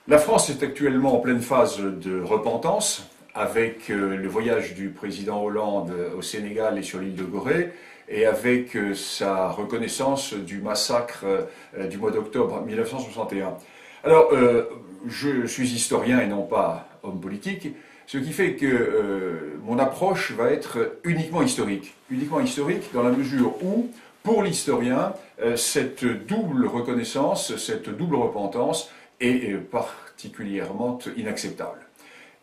La France est actuellement en pleine phase de repentance avec le voyage du président Hollande au Sénégal et sur l'île de Gorée et avec sa reconnaissance du massacre du mois d'octobre 1961. Alors, je suis historien et non pas homme politique, ce qui fait que mon approche va être uniquement historique dans la mesure où, pour l'historien, cette double reconnaissance, cette double repentance est particulièrement inacceptable.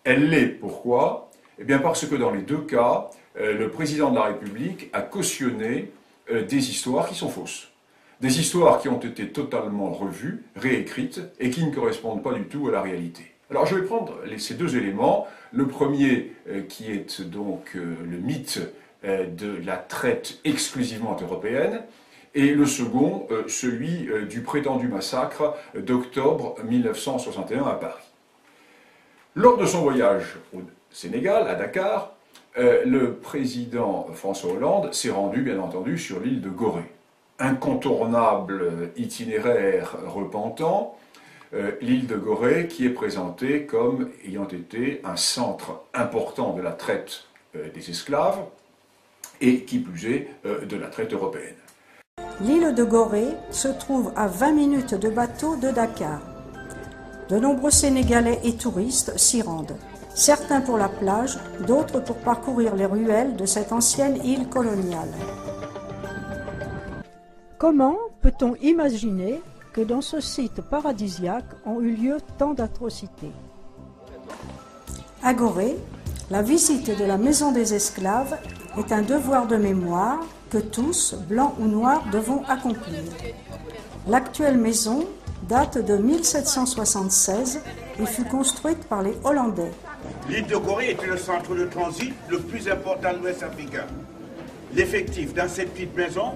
Elle l'est pourquoi? Eh bien parce que dans les deux cas, le président de la République a cautionné des histoires qui sont fausses. Des histoires qui ont été totalement revues, réécrites et qui ne correspondent pas du tout à la réalité. Alors je vais prendre ces deux éléments. Le premier qui est donc le mythe de la traite exclusivement européenne, et le second, celui du prétendu massacre d'octobre 1961 à Paris. Lors de son voyage au Sénégal, à Dakar, le président François Hollande s'est rendu, bien entendu, sur l'île de Gorée. Incontournable itinéraire repentant, l'île de Gorée qui est présentée comme ayant été un centre important de la traite des esclaves et qui plus est de la traite européenne. L'île de Gorée se trouve à 20 minutes de bateau de Dakar. De nombreux Sénégalais et touristes s'y rendent, certains pour la plage, d'autres pour parcourir les ruelles de cette ancienne île coloniale. Comment peut-on imaginer que dans ce site paradisiaque ont eu lieu tant d'atrocités? À Gorée, la visite de la maison des esclaves est un devoir de mémoire que tous, blancs ou noirs, devons accomplir. L'actuelle maison date de 1776 et fut construite par les Hollandais. L'île de Gorée était le centre de transit le plus important de l'Ouest africain. L'effectif dans cette petite maison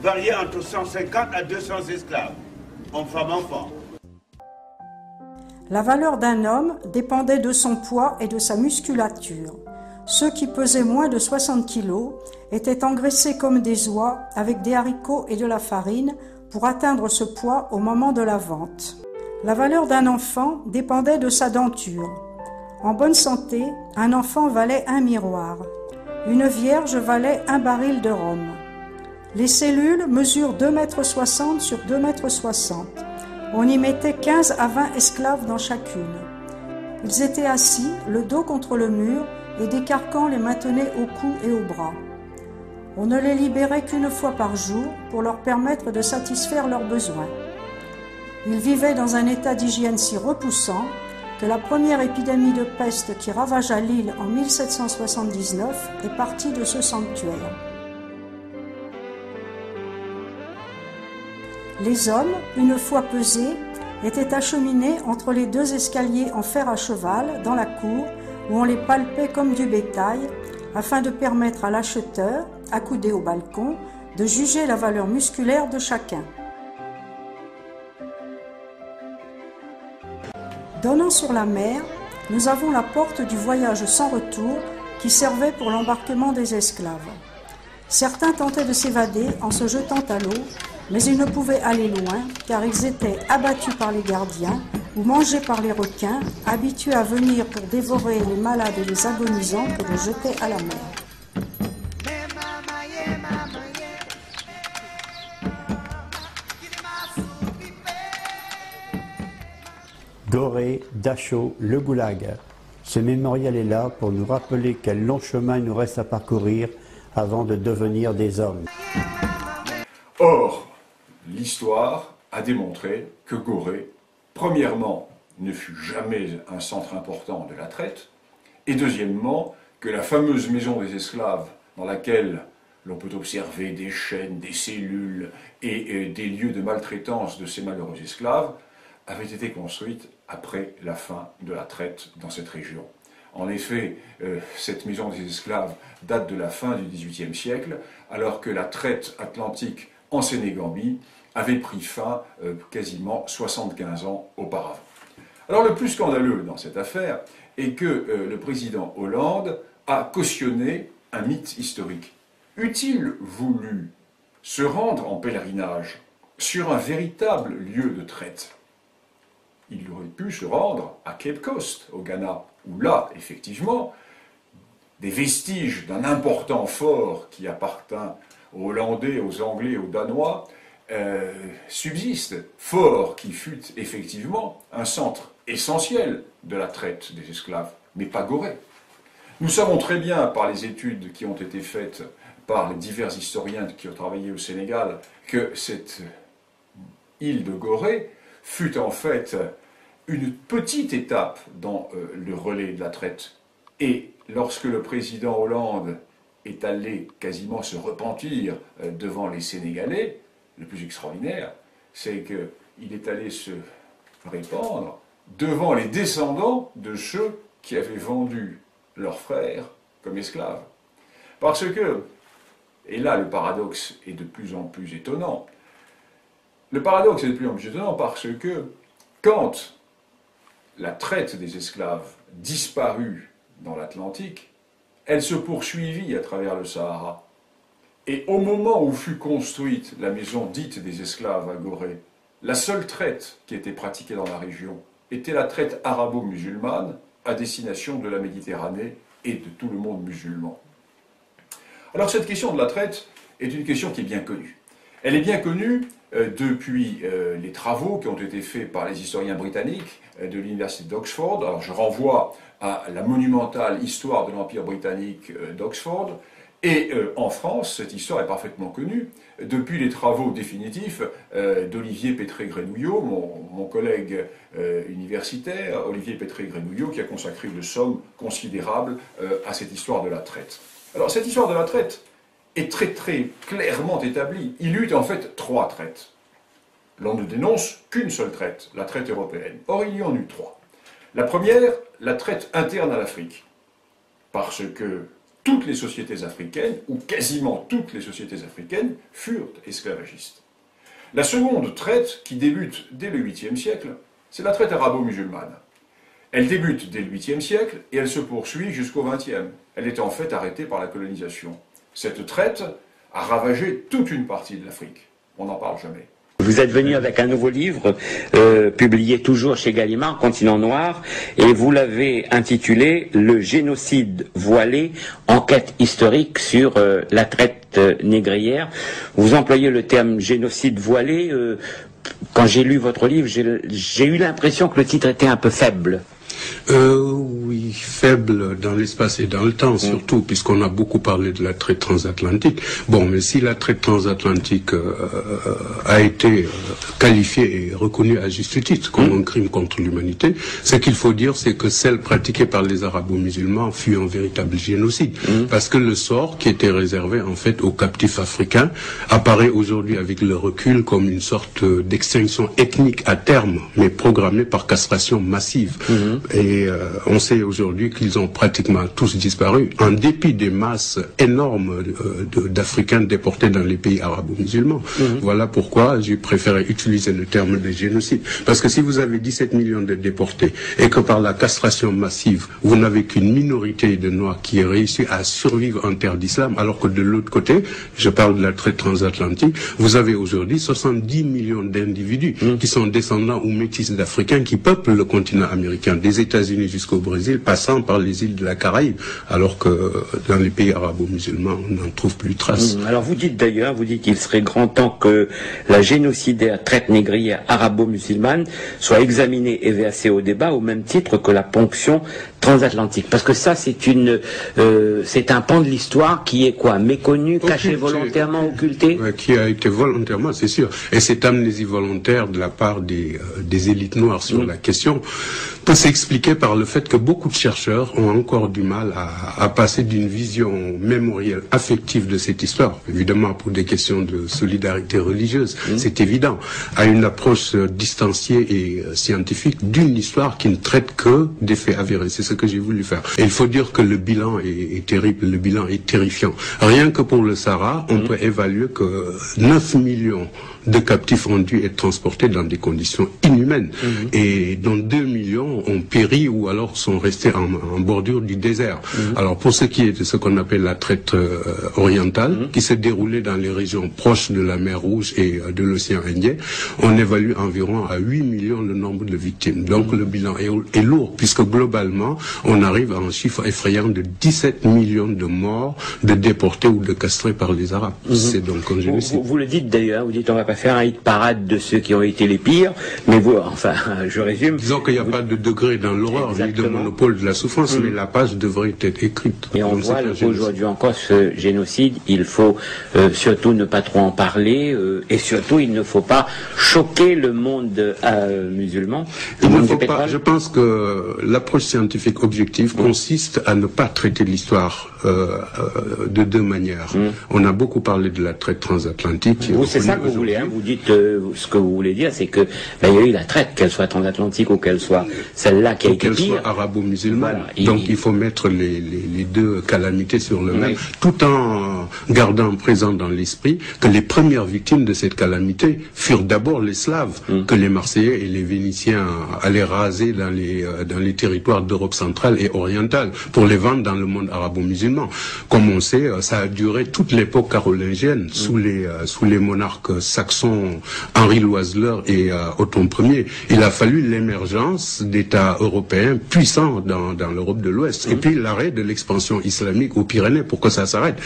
variait entre 150 à 200 esclaves, hommes, femmes, enfants. La valeur d'un homme dépendait de son poids et de sa musculature. Ceux qui pesaient moins de 60 kilos étaient engraissés comme des oies avec des haricots et de la farine pour atteindre ce poids au moment de la vente. La valeur d'un enfant dépendait de sa denture. En bonne santé, un enfant valait un miroir. Une vierge valait un baril de rhum. Les cellules mesurent 2,60 m sur 2,60 m. On y mettait 15 à 20 esclaves dans chacune. Ils étaient assis, le dos contre le mur, et des carcans les maintenaient au cou et au bras. On ne les libérait qu'une fois par jour pour leur permettre de satisfaire leurs besoins. Ils vivaient dans un état d'hygiène si repoussant que la première épidémie de peste qui ravagea l'île en 1779 est partie de ce sanctuaire. Les hommes, une fois pesés, étaient acheminés entre les deux escaliers en fer à cheval dans la cour où on les palpait comme du bétail afin de permettre à l'acheteur, accoudé au balcon, de juger la valeur musculaire de chacun. Donnant sur la mer, nous avons la porte du voyage sans retour qui servait pour l'embarquement des esclaves. Certains tentaient de s'évader en se jetant à l'eau, mais ils ne pouvaient aller loin car ils étaient abattus par les gardiens ou mangés par les requins, habitués à venir pour dévorer les malades et les agonisants que l'on jetait à la mer. Gorée, Dachau, le Goulag. Ce mémorial est là pour nous rappeler quel long chemin il nous reste à parcourir avant de devenir des hommes. Or, l'histoire a démontré que Gorée, premièrement, ne fut jamais un centre important de la traite, et deuxièmement, que la fameuse maison des esclaves, dans laquelle l'on peut observer des chaînes, des cellules et des lieux de maltraitance de ces malheureux esclaves, avait été construite après la fin de la traite dans cette région. En effet, cette maison des esclaves date de la fin du XVIIIe siècle, alors que la traite atlantique en Sénégambie avait pris fin quasiment 75 ans auparavant. Alors le plus scandaleux dans cette affaire est que le président Hollande a cautionné un mythe historique. Eût-il voulu se rendre en pèlerinage sur un véritable lieu de traite, il aurait pu se rendre à Cape Coast, au Ghana, où là, effectivement, des vestiges d'un important fort qui appartint aux Hollandais, aux Anglais, aux Danois, subsistent. Fort qui fut effectivement un centre essentiel de la traite des esclaves, mais pas Gorée. Nous savons très bien, par les études qui ont été faites par les divers historiens qui ont travaillé au Sénégal, que cette île de Gorée fut en fait une petite étape dans le relais de la traite. Et lorsque le président Hollande est allé quasiment se repentir devant les Sénégalais, le plus extraordinaire, c'est qu'il est allé se répandre devant les descendants de ceux qui avaient vendu leurs frères comme esclaves. Parce que, et là le paradoxe est de plus en plus étonnant, le paradoxe est de plus en plus étonnant parce que quand la traite des esclaves disparut dans l'Atlantique, elle se poursuivit à travers le Sahara. Et au moment où fut construite la maison dite des esclaves à Gorée, la seule traite qui était pratiquée dans la région était la traite arabo-musulmane à destination de la Méditerranée et de tout le monde musulman. Alors cette question de la traite est une question qui est bien connue. Elle est bien connue depuis les travaux qui ont été faits par les historiens britanniques de l'université d'Oxford. Alors je renvoie à la monumentale histoire de l'Empire britannique d'Oxford. Et en France, cette histoire est parfaitement connue depuis les travaux définitifs d'Olivier Pétré-Grenouillot, mon collègue universitaire, Olivier Pétré-Grenouillot, qui a consacré une somme considérable à cette histoire de la traite. Alors cette histoire de la traite est très très clairement établie. Il y eut en fait 3 traites. L'on ne dénonce qu'une seule traite, la traite européenne. Or il y en eut 3. La première, la traite interne à l'Afrique, parce que toutes les sociétés africaines, ou quasiment toutes les sociétés africaines, furent esclavagistes. La seconde traite, qui débute dès le 8e siècle, c'est la traite arabo-musulmane. Elle débute dès le 8e siècle et elle se poursuit jusqu'au 20e. Elle était en fait arrêtée par la colonisation. Cette traite a ravagé toute une partie de l'Afrique. On n'en parle jamais. Vous êtes venu avec un nouveau livre, publié toujours chez Gallimard, Continent Noir, et vous l'avez intitulé « Le génocide voilé, enquête historique sur la traite négrière ». Vous employez le terme « génocide voilé ». Quand j'ai lu votre livre, j'ai eu l'impression que le titre était un peu faible. Oui, faible dans l'espace et dans le temps, surtout, puisqu'on a beaucoup parlé de la traite transatlantique. Bon, mais si la traite transatlantique a été qualifiée et reconnue à juste titre comme un crime contre l'humanité, ce qu'il faut dire, c'est que celle pratiquée par les arabo-musulmans fut un véritable génocide. Parce que le sort qui était réservé, en fait, aux captifs africains apparaît aujourd'hui avec le recul comme une sorte d'extinction ethnique à terme, mais programmée par castration massive. Et on sait aujourd'hui qu'ils ont pratiquement tous disparu, en dépit des masses énormes d'Africains déportés dans les pays arabo-musulmans. Voilà pourquoi j'ai préféré utiliser le terme de génocide. Parce que si vous avez 17 millions de déportés, et que par la castration massive, vous n'avez qu'une minorité de Noirs qui a réussi à survivre en terre d'islam, alors que de l'autre côté, je parle de la traite transatlantique, vous avez aujourd'hui 70 millions d'individus qui sont descendants ou métis d'Africains qui peuplent le continent américain, des États-Unis jusqu'au Brésil, passant par les îles de la Caraïbe, alors que dans les pays arabo-musulmans, on n'en trouve plus trace. Alors vous dites d'ailleurs, qu'il serait grand temps que la génocidaire traite négrière arabo-musulmane soit examinée et versée au débat au même titre que la ponction transatlantique. Parce que ça, c'est un pan de l'histoire qui est quoi? Méconnu, caché volontairement, occulté? Qui a été volontairement, c'est sûr. Et cette amnésie volontaire de la part des élites noires sur la question peut s'expliquer par le fait que beaucoup de chercheurs ont encore du mal à passer d'une vision mémorielle, affective de cette histoire, évidemment pour des questions de solidarité religieuse, c'est évident, à une approche distanciée et scientifique d'une histoire qui ne traite que des faits avérés. C'est ce que j'ai voulu faire. Et il faut dire que le bilan est terrible, le bilan est terrifiant. Rien que pour le Sahara, on peut évaluer que 9 millions de captifs ont dû être transportés dans des conditions inhumaines. Et dont 2 millions gens ont péri ou alors sont restés en bordure du désert. Alors pour ce qui est de ce qu'on appelle la traite orientale, qui s'est déroulée dans les régions proches de la mer Rouge et de l'océan Indien, on évalue environ à 8 millions le nombre de victimes. Donc le bilan est lourd, puisque globalement, on arrive à un chiffre effrayant de 17 millions de morts, de déportés ou de castrés par les Arabes. C'est donc un génocide. Vous le dites d'ailleurs, vous dites on va pas faire un hit parade de ceux qui ont été les pires, mais vous, enfin, je résume. Disons qu'il n'y a pas de degré dans l'horreur, ni de monopole de la souffrance, mais la page devrait être écrite. Et on voit qu'aujourd'hui encore ce génocide, il faut surtout ne pas trop en parler, et surtout il ne faut pas choquer le monde musulman. Je pense que l'approche scientifique objective consiste à ne pas traiter l'histoire de deux manières. On a beaucoup parlé de la traite transatlantique. Vous, c'est ça que vous voulez, hein. Vous dites ce que vous voulez dire, c'est que il y a eu la traite, qu'elle soit transatlantique ou qu'elle soit celle-là qui a été pire. Qu'elle soit arabo-musulmane. Voilà. Donc il faut mettre les deux calamités sur le même, tout en gardant présent dans l'esprit que les premières victimes de cette calamité furent d'abord les Slaves, que les Marseillais et les Vénitiens allaient raser dans les territoires d'Europe centrale et orientale pour les vendre dans le monde arabo-musulman. Comme on sait, ça a duré toute l'époque carolingienne sous les monarques saxons Henri Loiseleur et Othon Ier. Il a fallu l'émergence d'États européens puissants dans l'Europe de l'Ouest et puis l'arrêt de l'expansion islamique aux Pyrénées pour que ça s'arrête.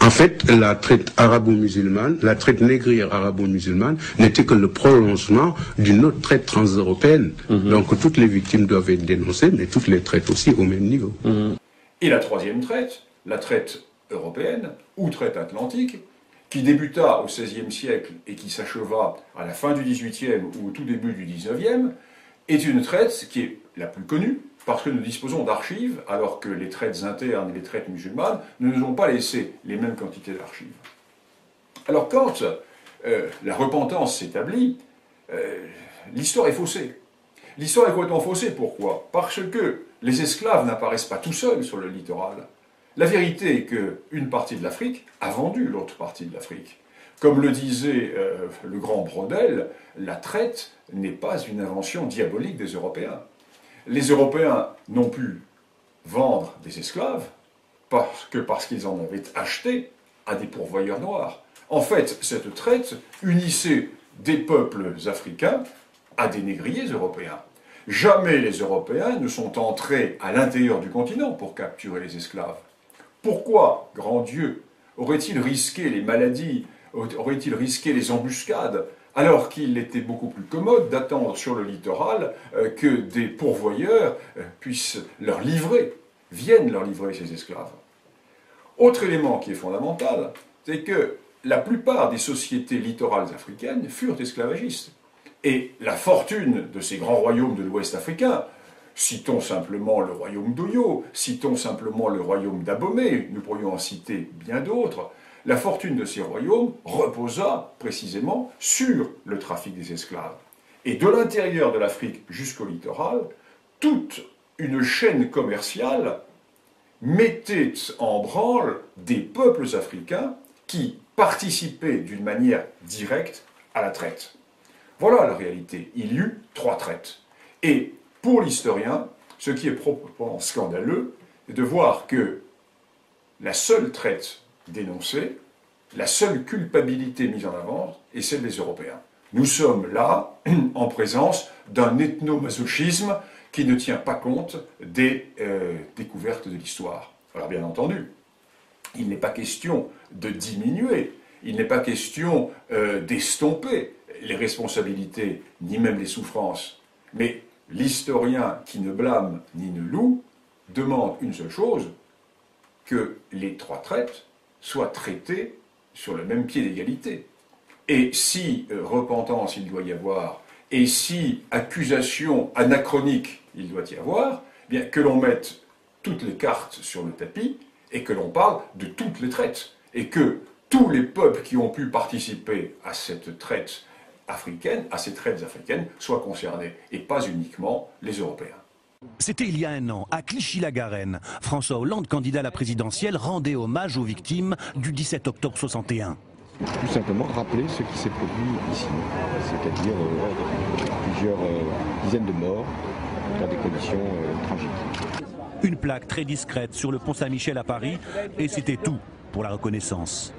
En fait, la traite arabo-musulmane, la traite négrière arabo-musulmane n'était que le prolongement d'une autre traite transeuropéenne. Donc toutes les victimes doivent être dénoncées, mais toutes les traites aussi au même niveau. Et la troisième traite, la traite européenne ou traite atlantique, qui débuta au XVIe siècle et qui s'acheva à la fin du XVIIIe ou au tout début du XIXe, est une traite qui est la plus connue parce que nous disposons d'archives, alors que les traites internes et les traites musulmanes ne nous ont pas laissé les mêmes quantités d'archives. Alors quand la repentance s'établit, l'histoire est faussée. L'histoire est complètement faussée, pourquoi? Parce que les esclaves n'apparaissent pas tout seuls sur le littoral. La vérité est qu'une partie de l'Afrique a vendu l'autre partie de l'Afrique. Comme le disait le grand Brodel, la traite n'est pas une invention diabolique des Européens. Les Européens n'ont pu vendre des esclaves parce qu'ils en avaient acheté à des pourvoyeurs noirs. En fait, cette traite unissait des peuples africains à des négriers européens. Jamais les Européens ne sont entrés à l'intérieur du continent pour capturer les esclaves. Pourquoi, grand Dieu, aurait-il risqué les maladies, aurait-il risqué les embuscades, alors qu'il était beaucoup plus commode d'attendre sur le littoral que des pourvoyeurs viennent leur livrer ces esclaves? Autre élément qui est fondamental, c'est que la plupart des sociétés littorales africaines furent esclavagistes. Et la fortune de ces grands royaumes de l'Ouest africain, citons simplement le royaume d'Oyo, citons simplement le royaume d'Abomey, nous pourrions en citer bien d'autres, la fortune de ces royaumes reposa précisément sur le trafic des esclaves. Et de l'intérieur de l'Afrique jusqu'au littoral, toute une chaîne commerciale mettait en branle des peuples africains qui participaient d'une manière directe à la traite. Voilà la réalité. Il y eut 3 traites. Et pour l'historien, ce qui est proprement scandaleux, c'est de voir que la seule traite dénoncée, la seule culpabilité mise en avant est celle des Européens. Nous sommes là en présence d'un ethnomasochisme qui ne tient pas compte des découvertes de l'histoire. Alors bien entendu, il n'est pas question de diminuer, il n'est pas question d'estomper les responsabilités, ni même les souffrances. Mais l'historien qui ne blâme ni ne loue demande une seule chose, que les 3 traites soient traitées sur le même pied d'égalité. Et si repentance il doit y avoir, et si accusation anachronique il doit y avoir, bien que l'on mette toutes les cartes sur le tapis et que l'on parle de toutes les traites. Et que tous les peuples qui ont pu participer à cette traite africaine, à ces traites africaines, soient concernés, et pas uniquement les Européens. C'était il y a 1 an, à Clichy-la-Garenne. François Hollande, candidat à la présidentielle, rendait hommage aux victimes du 17 octobre 61. Tout simplement rappeler ce qui s'est produit ici, c'est-à-dire plusieurs dizaines de morts, dans des conditions tragiques. Une plaque très discrète sur le pont Saint-Michel à Paris, et c'était tout pour la reconnaissance.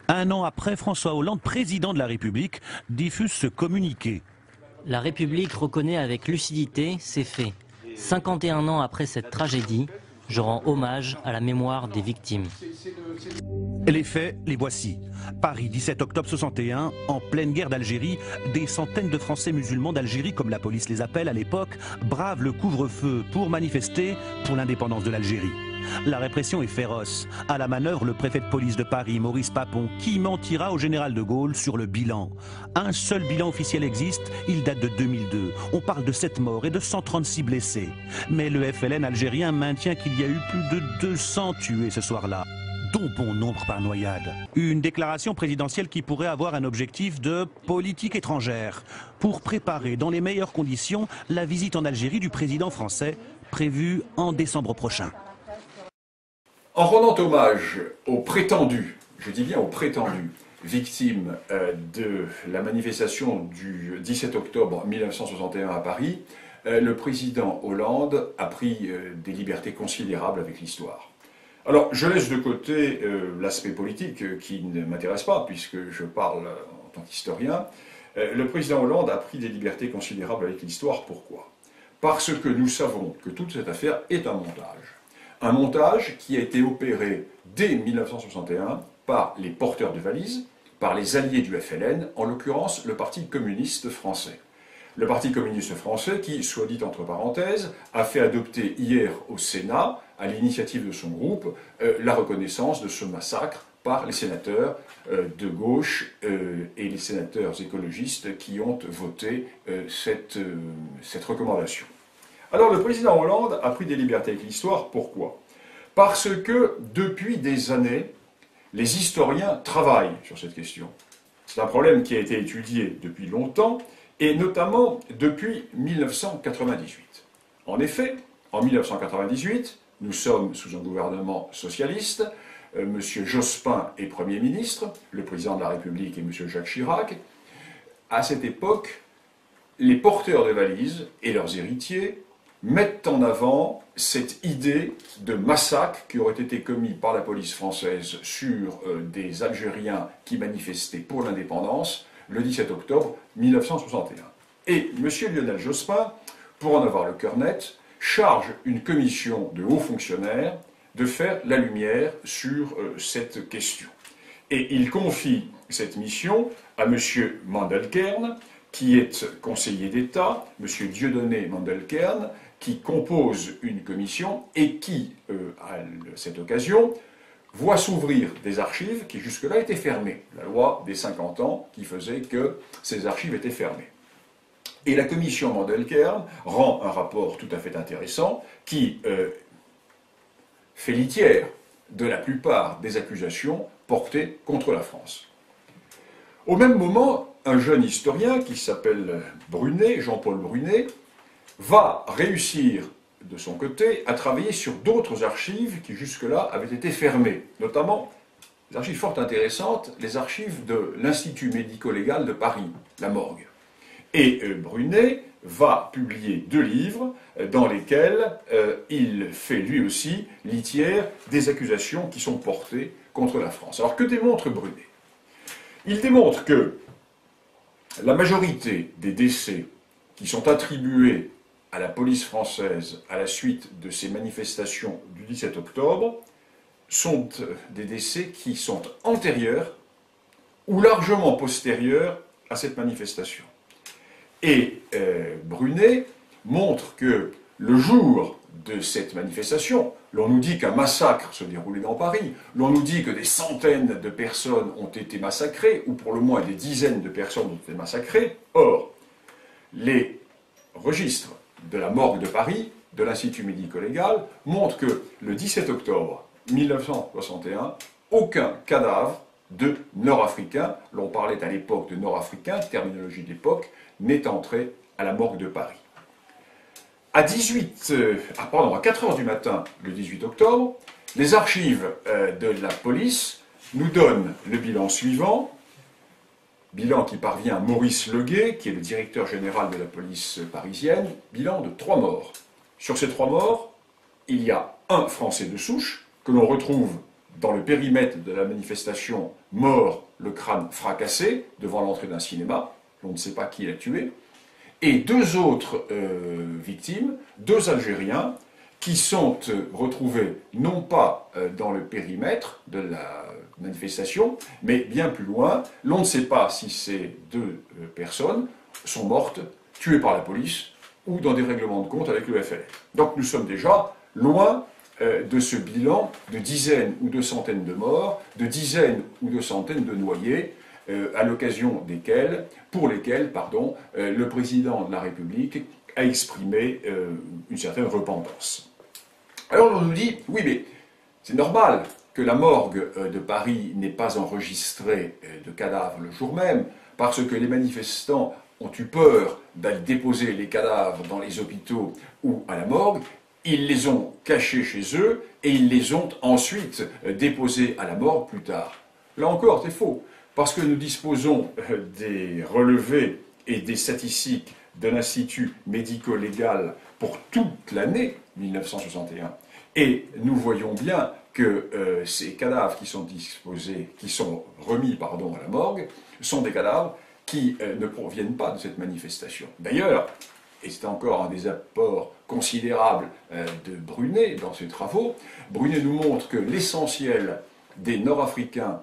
Un an après, François Hollande, président de la République, diffuse ce communiqué. La République reconnaît avec lucidité ces faits. 51 ans après cette tragédie, je rends hommage à la mémoire des victimes. Les faits, les voici. Paris, 17 octobre 61, en pleine guerre d'Algérie, des centaines de Français musulmans d'Algérie, comme la police les appelle à l'époque, bravent le couvre-feu pour manifester pour l'indépendance de l'Algérie. La répression est féroce. À la manœuvre, le préfet de police de Paris, Maurice Papon, qui mentira au général de Gaulle sur le bilan. Un seul bilan officiel existe, il date de 2002. On parle de 7 morts et de 136 blessés. Mais le FLN algérien maintient qu'il y a eu plus de 200 tués ce soir-là, dont bon nombre par noyade. Une déclaration présidentielle qui pourrait avoir un objectif de politique étrangère, pour préparer dans les meilleures conditions la visite en Algérie du président français, prévue en décembre prochain. En rendant hommage aux prétendus, je dis bien aux prétendus, victimes de la manifestation du 17 octobre 1961 à Paris, le président Hollande a pris des libertés considérables avec l'histoire. Alors, je laisse de côté l'aspect politique qui ne m'intéresse pas, puisque je parle en tant qu'historien. Le président Hollande a pris des libertés considérables avec l'histoire. Pourquoi? Parce que nous savons que toute cette affaire est un montage. Un montage qui a été opéré dès 1961 par les porteurs de valises, par les alliés du FLN, en l'occurrence le Parti communiste français. Le Parti communiste français qui, soit dit entre parenthèses, a fait adopter hier au Sénat, à l'initiative de son groupe, la reconnaissance de ce massacre par les sénateurs de gauche et les sénateurs écologistes qui ont voté cette recommandation. Alors le président Hollande a pris des libertés avec l'histoire, pourquoi? Parce que depuis des années, les historiens travaillent sur cette question. C'est un problème qui a été étudié depuis longtemps, et notamment depuis 1998. En effet, en 1998, nous sommes sous un gouvernement socialiste, M. Jospin est Premier ministre, le président de la République est M. Jacques Chirac. À cette époque, les porteurs de valises et leurs héritiers mettent en avant cette idée de massacre qui aurait été commis par la police française sur des Algériens qui manifestaient pour l'indépendance le 17 octobre 1961. Et M. Lionel Jospin, pour en avoir le cœur net, charge une commission de hauts fonctionnaires de faire la lumière sur cette question. Et il confie cette mission à M. Mandelkern, qui est conseiller d'État, M. Dieudonné Mandelkern, qui compose une commission et qui, à cette occasion, voit s'ouvrir des archives qui jusque-là étaient fermées. La loi des 50 ans qui faisait que ces archives étaient fermées. Et la commission Mandelkern rend un rapport tout à fait intéressant qui fait litière de la plupart des accusations portées contre la France. Au même moment, un jeune historien qui s'appelle Brunet, Jean-Paul Brunet, va réussir de son côté à travailler sur d'autres archives qui jusque-là avaient été fermées, notamment des archives fort intéressantes, les archives de l'Institut médico-légal de Paris, la Morgue. Et Brunet va publier 2 livres dans lesquels il fait lui aussi litière des accusations qui sont portées contre la France. Alors que démontre Brunet? Il démontre que la majorité des décès qui sont attribués à la police française à la suite de ces manifestations du 17 octobre sont des décès qui sont antérieurs ou largement postérieurs à cette manifestation. Et Brunet montre que le jour de cette manifestation, l'on nous dit qu'un massacre se déroulait dans Paris, l'on nous dit que des centaines de personnes ont été massacrées, ou pour le moins des dizaines de personnes ont été massacrées. Or, les registres de la morgue de Paris, de l'Institut médico-légal, montrent que le 17 octobre 1961, aucun cadavre de Nord-Africain, l'on parlait à l'époque de Nord-Africain, terminologie d'époque, n'est entré à la morgue de Paris. À 4 heures du matin, le 18 octobre, les archives de la police nous donnent le bilan suivant. bilan qui parvient à Maurice Leguet, qui est le directeur général de la police parisienne, bilan de 3 morts. Sur ces 3 morts, il y a un Français de souche que l'on retrouve dans le périmètre de la manifestation, mort, le crâne fracassé, devant l'entrée d'un cinéma. On ne sait pas qui l'a tué. Et 2 autres victimes, 2 Algériens, qui sont retrouvés non pas dans le périmètre de la manifestation, mais bien plus loin. L'on ne sait pas si ces 2 personnes sont mortes, tuées par la police, ou dans des règlements de compte avec le FLN. Donc nous sommes déjà loin de ce bilan de dizaines ou de centaines de morts, de dizaines ou de centaines de noyés, à l'occasion pour lesquels, le président de la République a exprimé une certaine repentance. Alors on nous dit, oui mais c'est normal que la morgue de Paris n'ait pas enregistré de cadavres le jour même, parce que les manifestants ont eu peur d'aller déposer les cadavres dans les hôpitaux ou à la morgue. Ils les ont cachés chez eux et ils les ont ensuite déposés à la morgue plus tard. Là encore, c'est faux, parce que nous disposons des relevés et des statistiques de l'Institut médico-légal pour toute l'année 1961. Et nous voyons bien que ces cadavres qui sont remis à la morgue, sont des cadavres qui ne proviennent pas de cette manifestation. D'ailleurs, et c'est encore un des apports considérables de Brunet dans ses travaux, Brunet nous montre que l'essentiel des Nord-Africains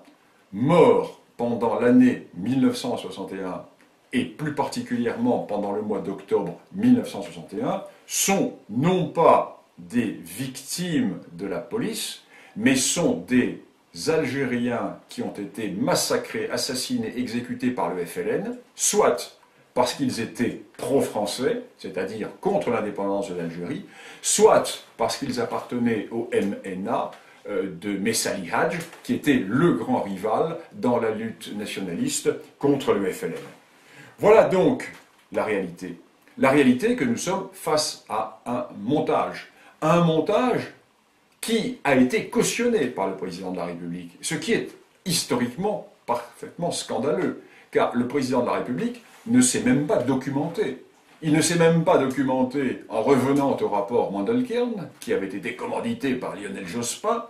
morts pendant l'année 1961, et plus particulièrement pendant le mois d'octobre 1961, sont non pas des victimes de la police, mais sont des Algériens qui ont été massacrés, assassinés, exécutés par le FLN, soit parce qu'ils étaient pro-français, c'est-à-dire contre l'indépendance de l'Algérie, soit parce qu'ils appartenaient au MNA de Messali Hadj, qui était le grand rival dans la lutte nationaliste contre le FLN. Voilà donc la réalité. La réalité que nous sommes face à un montage qui a été cautionné par le président de la République, ce qui est historiquement parfaitement scandaleux, car le président de la République ne s'est même pas documenté. Il ne s'est même pas documenté en revenant au rapport Mandelkern, qui avait été commandité par Lionel Jospin,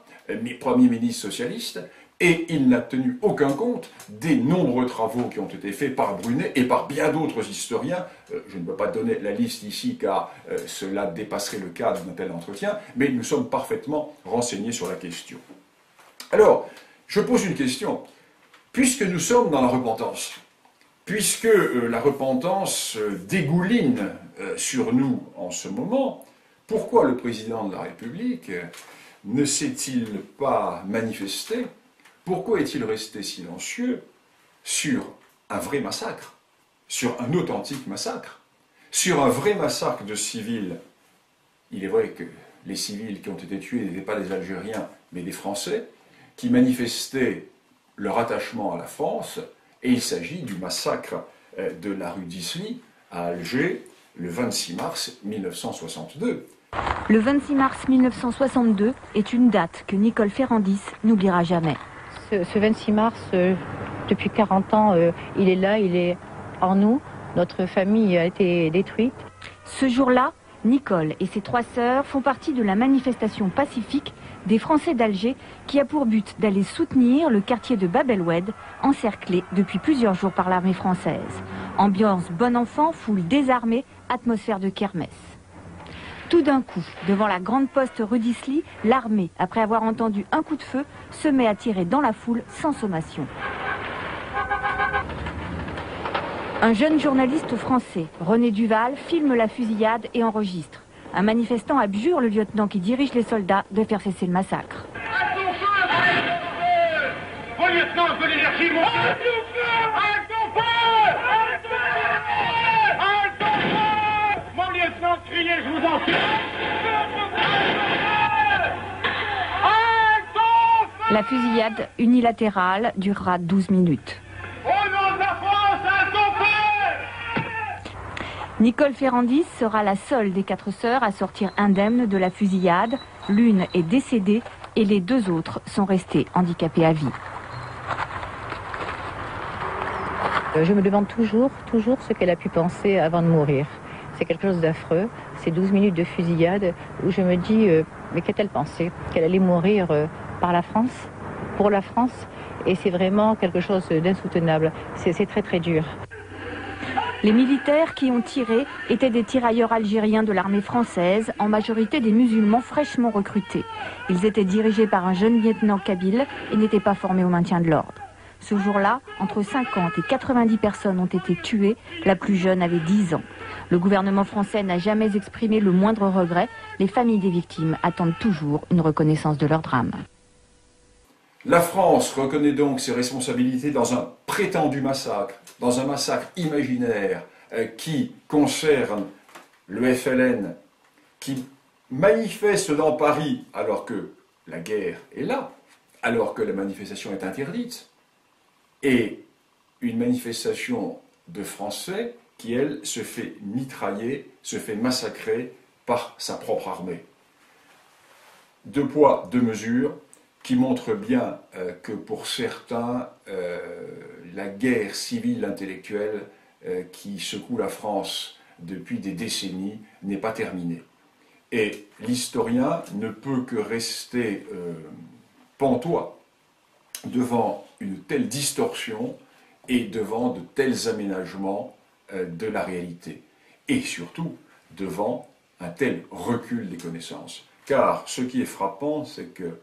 Premier ministre socialiste, et il n'a tenu aucun compte des nombreux travaux qui ont été faits par Brunet et par bien d'autres historiens. Je ne peux pas donner la liste ici car cela dépasserait le cadre d'un tel entretien, mais nous sommes parfaitement renseignés sur la question. Alors, je pose une question. Puisque nous sommes dans la repentance, puisque la repentance dégouline sur nous en ce moment, pourquoi le président de la République ne s'est-il pas manifesté? Pourquoi est-il resté silencieux sur un vrai massacre, sur un authentique massacre, sur un vrai massacre de civils? Il est vrai que les civils qui ont été tués n'étaient pas des Algériens, mais des Français, qui manifestaient leur attachement à la France, et il s'agit du massacre de la rue d'Isly à Alger, le 26 mars 1962. Le 26 mars 1962 est une date que Nicole Ferrandis n'oubliera jamais. Ce 26 mars, depuis 40 ans, il est là, il est en nous. Notre famille a été détruite. Ce jour-là, Nicole et ses 3 sœurs font partie de la manifestation pacifique des Français d'Alger qui a pour but d'aller soutenir le quartier de Bab el-Oued, encerclé depuis plusieurs jours par l'armée française. Ambiance bon enfant, foule désarmée, atmosphère de kermesse. Tout d'un coup, devant la grande poste rue d'Isly, l'armée, après avoir entendu un coup de feu, se met à tirer dans la foule sans sommation. Un jeune journaliste français, René Duval, filme la fusillade et enregistre. Un manifestant abjure le lieutenant qui dirige les soldats de faire cesser le massacre. Mon lieutenant, un peu l'énergie, mon Mon lieutenant, criez, je vous en prie. La fusillade unilatérale durera 12 minutes. Au nom de la France, à son père! Nicole Ferrandis sera la seule des 4 sœurs à sortir indemne de la fusillade. L'une est décédée et les 2 autres sont restées handicapées à vie. Je me demande toujours ce qu'elle a pu penser avant de mourir. C'est quelque chose d'affreux. C'est 12 minutes de fusillade où je me dis, mais qu'a-t-elle pensé? Qu'elle allait mourir par la France, pour la France? Et c'est vraiment quelque chose d'insoutenable. C'est très très dur. Les militaires qui ont tiré étaient des tirailleurs algériens de l'armée française, en majorité des musulmans fraîchement recrutés. Ils étaient dirigés par un jeune lieutenant kabyle et n'étaient pas formés au maintien de l'ordre. Ce jour-là, entre 50 et 90 personnes ont été tuées, la plus jeune avait 10 ans. Le gouvernement français n'a jamais exprimé le moindre regret. Les familles des victimes attendent toujours une reconnaissance de leur drame. La France reconnaît donc ses responsabilités dans un prétendu massacre, dans un massacre imaginaire qui concerne le FLN, qui manifeste dans Paris alors que la guerre est là, alors que la manifestation est interdite, et une manifestation de Français qui, elle, se fait mitrailler, se fait massacrer par sa propre armée. Deux poids, deux mesures, qui montre bien que pour certains, la guerre civile intellectuelle qui secoue la France depuis des décennies n'est pas terminée. Et l'historien ne peut que rester pantois devant une telle distorsion et devant de tels aménagements de la réalité. Et surtout, devant un tel recul des connaissances. Car ce qui est frappant, c'est que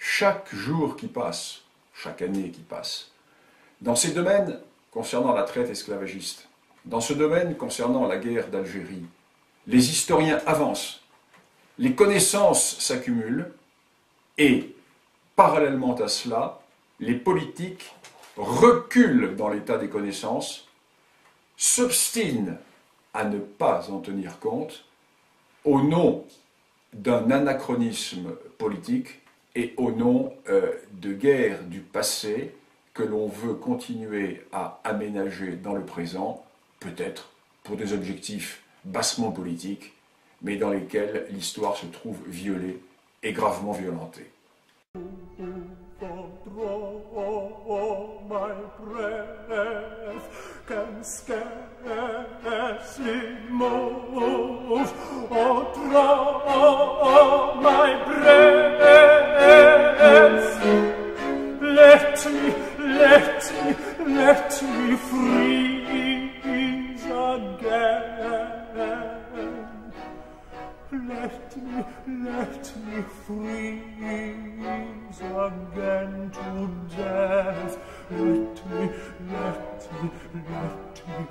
chaque jour qui passe, chaque année qui passe, dans ces domaines concernant la traite esclavagiste, dans ce domaine concernant la guerre d'Algérie, les historiens avancent, les connaissances s'accumulent et, parallèlement à cela, les politiques reculent dans l'état des connaissances, s'obstinent à ne pas en tenir compte au nom d'un anachronisme politique et au nom de guerres du passé que l'on veut continuer à aménager dans le présent, peut-être pour des objectifs bassement politiques, mais dans lesquels l'histoire se trouve violée et gravement violentée. Can scarcely move or draw my breath. Let me freeze again. Let me freeze again to death. Let me freeze again to death.